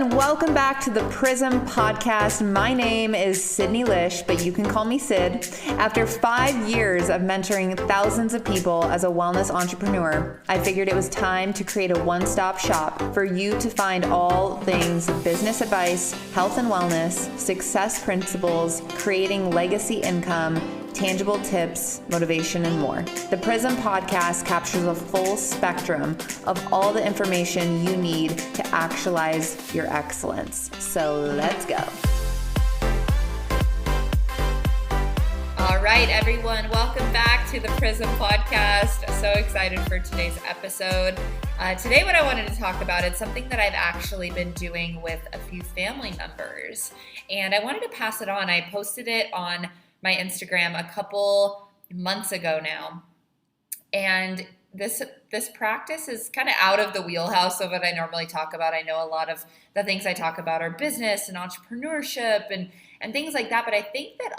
and welcome back to the Prism Podcast. My name is Sydney Lish, but you can call me Sid. After 5 years of mentoring thousands of people as a wellness entrepreneur, I figured it was time to create a one-stop shop for you to find all things business advice, health and wellness, success principles, creating legacy income, tangible tips, motivation, and more. The Prism Podcast captures a full spectrum of all the information you need to actualize your excellence. So let's go. All right, everyone, welcome back to the Prism Podcast. So excited for today's episode. Today, what I wanted to talk about is something that I've actually been doing with a few family members, and I wanted to pass it on. I posted it on my Instagram a couple months ago now. And this practice is kind of out of the wheelhouse of what I normally talk about. I know a lot of the things I talk about are business and entrepreneurship and things like that. But I think that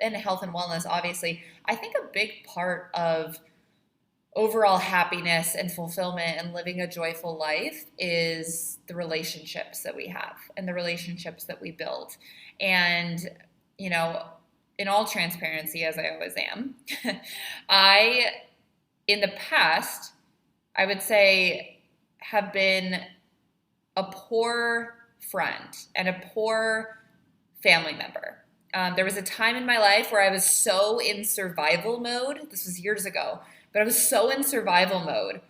and health and wellness, obviously, I think a big part of overall happiness and fulfillment and living a joyful life is the relationships that we have and the relationships that we build. And, you know, in all transparency, as I always am, in the past, I would say, have been a poor friend and a poor family member. There was a time in my life where I was so in survival mode. This was years ago, but I was so in survival mode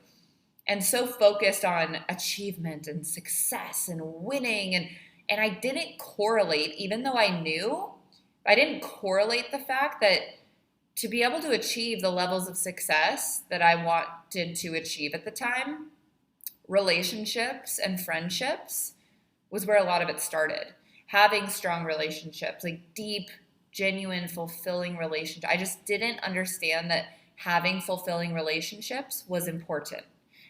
and so focused on achievement and success and winning. And I didn't correlate, even though I knew, I didn't correlate the fact that to be able to achieve the levels of success that I wanted to achieve at the time, relationships and friendships was where a lot of it started. Having strong relationships, like deep, genuine, fulfilling relationships. I just didn't understand that having fulfilling relationships was important,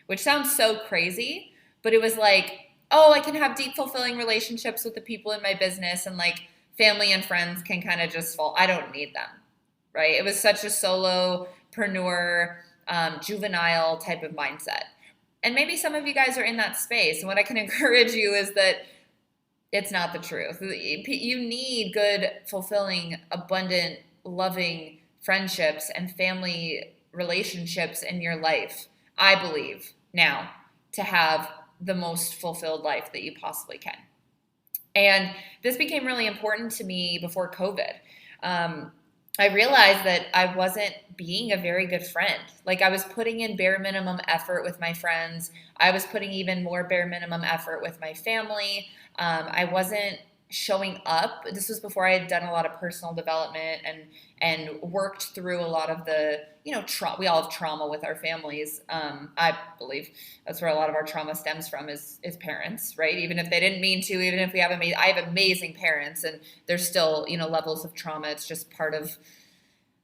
which sounds so crazy, but it was like, oh, I can have deep, fulfilling relationships with the people in my business, and like, family and friends can kind of just fall. I don't need them, right? It was such a solopreneur, juvenile type of mindset. And maybe some of you guys are in that space. And what I can encourage you is that it's not the truth. You need good, fulfilling, abundant, loving friendships and family relationships in your life, I believe, now, to have the most fulfilled life that you possibly can. And this became really important to me before COVID. I realized that I wasn't being a very good friend. Like, I was putting in bare minimum effort with my friends. I was putting even more bare minimum effort with my family. I wasn't showing up. This was before I had done a lot of personal development and worked through a lot of the, we all have trauma with our families. I believe that's where a lot of our trauma stems from is parents, right? Even if they didn't mean to, even if I have amazing parents, and there's still, levels of trauma. It's just part of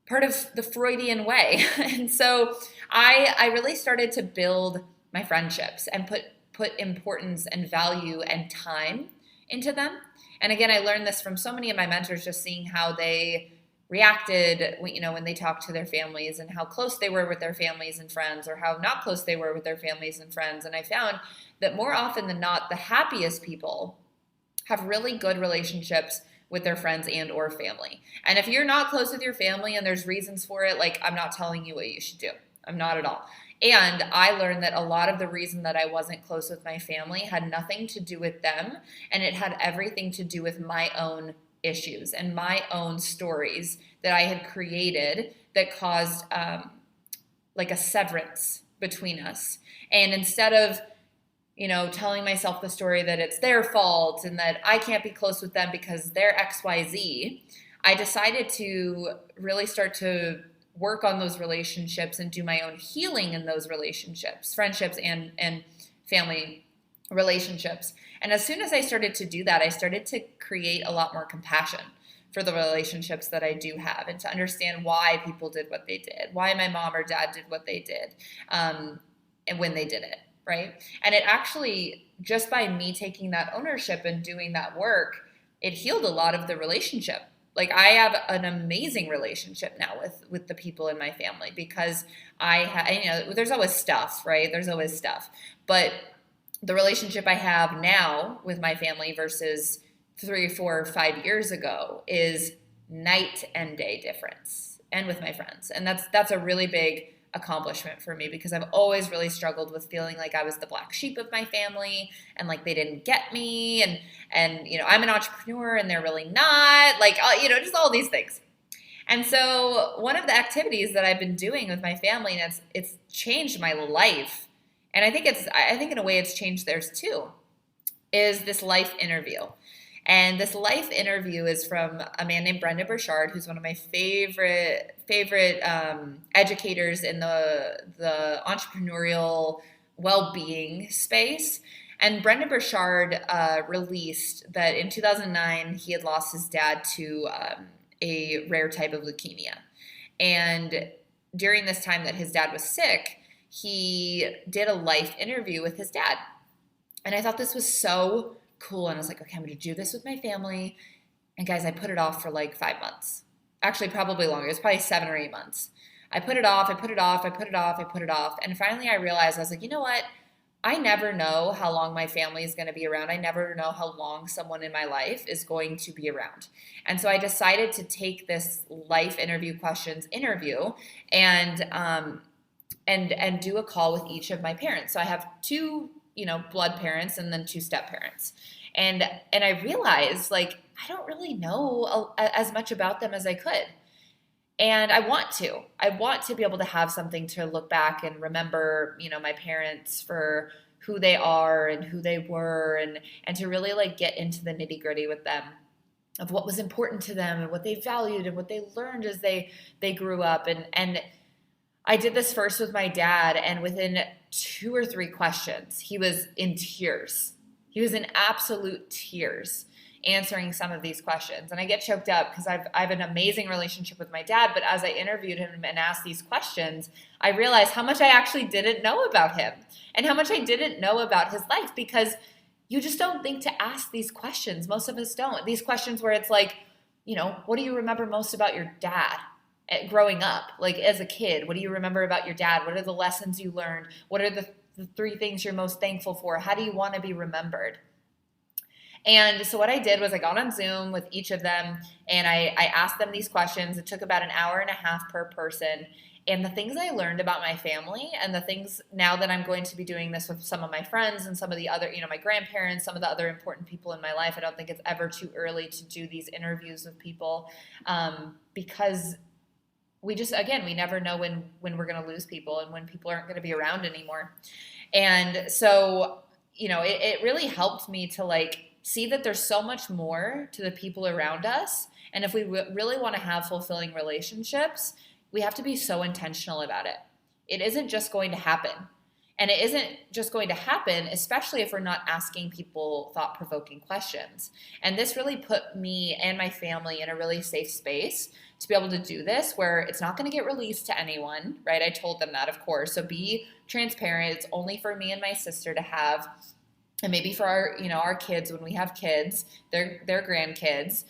the Freudian way. And so I really started to build my friendships and put importance and value and time into them. And again, I learned this from so many of my mentors, just seeing how they reacted, when they talked to their families, and how close they were with their families and friends, or how not close they were with their families and friends. And I found that more often than not, the happiest people have really good relationships with their friends and or family. And if you're not close with your family and there's reasons for it, like, I'm not telling you what you should do. I'm not at all. And I learned that a lot of the reason that I wasn't close with my family had nothing to do with them, and it had everything to do with my own issues and my own stories that I had created that caused like a severance between us. And instead of, telling myself the story that it's their fault and that I can't be close with them because they're XYZ, I decided to really start to work on those relationships and do my own healing in those relationships, friendships and family relationships. And as soon as I started to do that, I started to create a lot more compassion for the relationships that I do have, and to understand why people did what they did, why my mom or dad did what they did, and when they did it, right? And it actually, just by me taking that ownership and doing that work, it healed a lot of the relationship. Like, I have an amazing relationship now with the people in my family, because there's always stuff, right? There's always stuff. But the relationship I have now with my family versus 3, 4, 5 years ago is night and day difference, and with my friends. And that's a really big accomplishment for me because I've always really struggled with feeling like I was the black sheep of my family and like they didn't get me, and I'm an entrepreneur and they're really not, like just all these things. And so one of the activities that I've been doing with my family, and it's changed my life, and I think in a way it's changed theirs too, is this life interview. And this life interview is from a man named Brendon Burchard, who's one of my favorite educators in the entrepreneurial well-being space. And Brendon Burchard released that in 2009 he had lost his dad to a rare type of leukemia. And during this time that his dad was sick, he did a life interview with his dad. And I thought this was so cool. And I was like, okay, I'm going to do this with my family. And guys, I put it off for like 5 months. Actually, probably longer. It was probably 7 or 8 months. I put it off. And finally I realized, I was like, you know what? I never know how long my family is going to be around. I never know how long someone in my life is going to be around. And so I decided to take this life interview questions interview and do a call with each of my parents. So I have 2, blood parents and then 2 step parents. And I realized, like, I don't really know as much about them as I could. And I want to be able to have something to look back and remember, my parents for who they are and who they were, and to really like get into the nitty gritty with them of what was important to them and what they valued and what they learned as they grew up. And I did this first with my dad, and within 2 or 3 questions, he was in tears. He was in absolute tears answering some of these questions. And I get choked up because I have an amazing relationship with my dad, but as I interviewed him and asked these questions, I realized how much I actually didn't know about him and how much I didn't know about his life, because you just don't think to ask these questions. Most of us don't. These questions where it's like, what do you remember most about your dad growing up? Like as a kid, what do you remember about your dad? What are the lessons you learned? What are the 3 things you're most thankful for? How do you want to be remembered? And so what I did was I got on Zoom with each of them and I asked them these questions. It took about an hour and a half per person. And the things I learned about my family, and the things now that I'm going to be doing this with some of my friends and some of the other, my grandparents, some of the other important people in my life, I don't think it's ever too early to do these interviews with people, because we never know when we're going to lose people and when people aren't going to be around anymore. And so, it really helped me to like see that there's so much more to the people around us. And if we really want to have fulfilling relationships, we have to be so intentional about it. It isn't just going to happen. And it isn't just going to happen, especially if we're not asking people thought-provoking questions. And this really put me and my family in a really safe space to be able to do this, where it's not going to get released to anyone, right? I told them that, of course. So be transparent. It's only for me and my sister to have, and maybe for our kids when we have kids, their grandkids.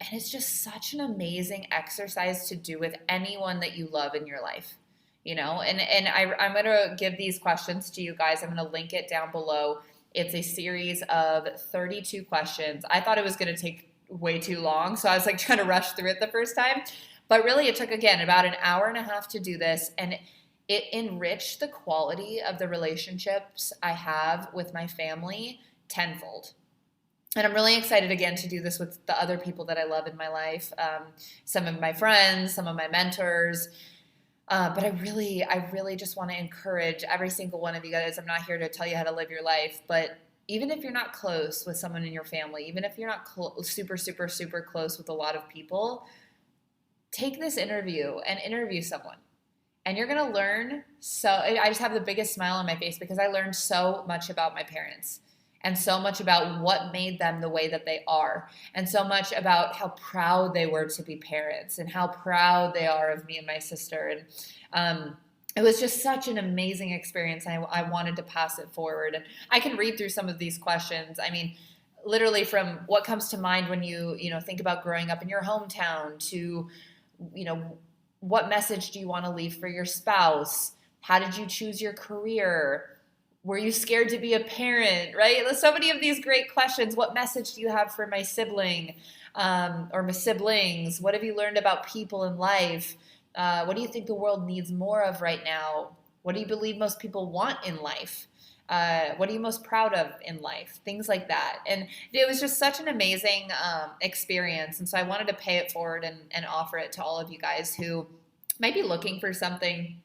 And it's just such an amazing exercise to do with anyone that you love in your life. And I'm going to give these questions to you guys. I'm going to link it down below. It's a series of 32 questions. I thought it was going to take way too long, so I was like trying to rush through it the first time. But really, it took, again, about an hour and a half to do this, and it enriched the quality of the relationships I have with my family tenfold. And I'm really excited again to do this with the other people that I love in my life, some of my friends, some of my mentors. But I really just want to encourage every single one of you guys. I'm not here to tell you how to live your life, but even if you're not close with someone in your family, even if you're not super, super, super close with a lot of people, take this interview and interview someone. And you're going to learn I just have the biggest smile on my face because I learned so much about my parents and so much about what made them the way that they are, and so much about how proud they were to be parents and how proud they are of me and my sister. And it was just such an amazing experience. I wanted to pass it forward. And I can read through some of these questions. I mean, literally from what comes to mind when you think about growing up in your hometown to, what message do you want to leave for your spouse? How did you choose your career? were you scared to be a parent, right? So many of these great questions. What message do you have for my sibling or my siblings? What have you learned about people in life? What do you think the world needs more of right now? What do you believe most people want in life? What are you most proud of in life? Things like that. And it was just such an amazing experience. And so I wanted to pay it forward and offer it to all of you guys who might be looking for something.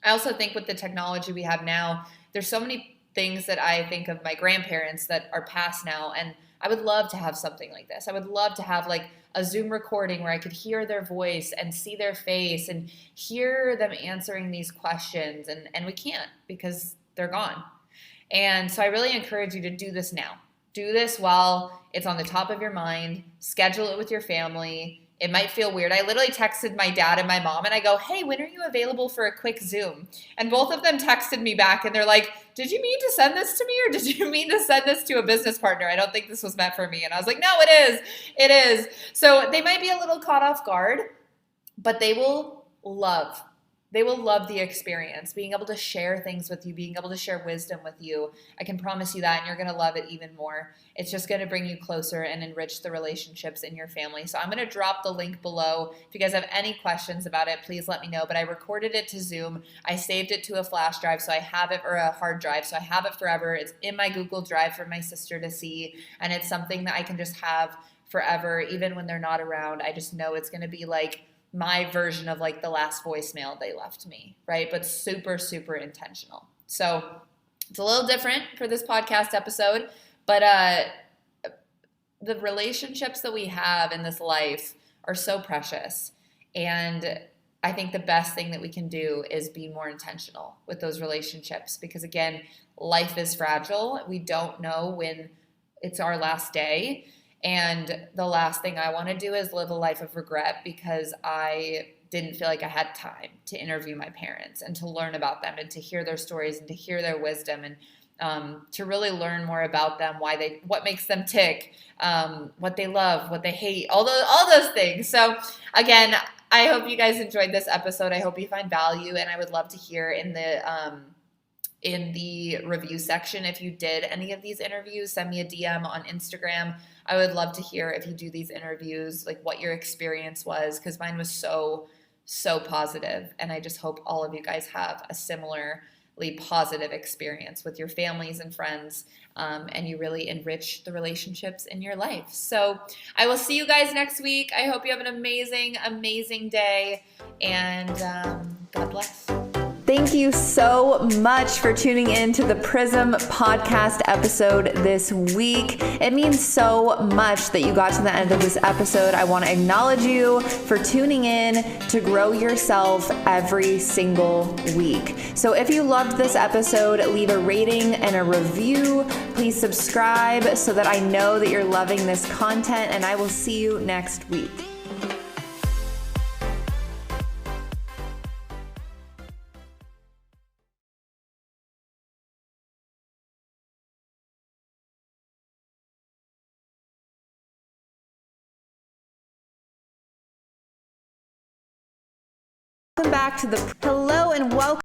I also think with the technology we have now, there's so many things that I think of my grandparents that are past now, and I would love to have something like this. I would love to have like a Zoom recording where I could hear their voice and see their face and hear them answering these questions, and we can't because they're gone. And so I really encourage you to do this now. Do this while it's on the top of your mind. Schedule it with your family. It might feel weird. I literally texted my dad and my mom and I go, hey, when are you available for a quick Zoom? And both of them texted me back and they're like, did you mean to send this to me or did you mean to send this to a business partner? I don't think this was meant for me. And I was like, no, it is. It is. So they might be a little caught off guard, but they will love the experience, being able to share things with you, being able to share wisdom with you. I can promise you that, and you're going to love it even more. It's just going to bring you closer and enrich the relationships in your family. So I'm going to drop the link below. If you guys have any questions about it, please let me know. But I recorded it to Zoom. I saved it to a flash drive, so I have it, or a hard drive, so I have it forever. It's in my Google Drive for my sister to see, and it's something that I can just have forever, even when they're not around. I just know it's going to be like my version of like the last voicemail they left me, right? But super, super intentional. So it's a little different for this podcast episode, but the relationships that we have in this life are so precious. And I think the best thing that we can do is be more intentional with those relationships because, again, life is fragile. We don't know when it's our last day. And the last thing I want to do is live a life of regret because I didn't feel like I had time to interview my parents and to learn about them and to hear their stories and to hear their wisdom and to really learn more about them, what makes them tick, what they love, what they hate, all those things. So again, I hope you guys enjoyed this episode. I hope you find value, and I would love to hear in the review section if you did any of these interviews. Send me a DM on Instagram. I would love to hear if you do these interviews, like what your experience was, because mine was so positive, and I just hope all of you guys have a similarly positive experience with your families and friends, and you really enrich the relationships in your life. So I will see you guys next week. I hope you have an amazing day, and God bless. Thank you so much for tuning in to the Prism podcast episode this week. It means so much that you got to the end of this episode. I want to acknowledge you for tuning in to grow yourself every single week. So if you loved this episode, leave a rating and a review. Please subscribe so that I know that you're loving this content, and I will see you next week. Welcome back to hello and welcome.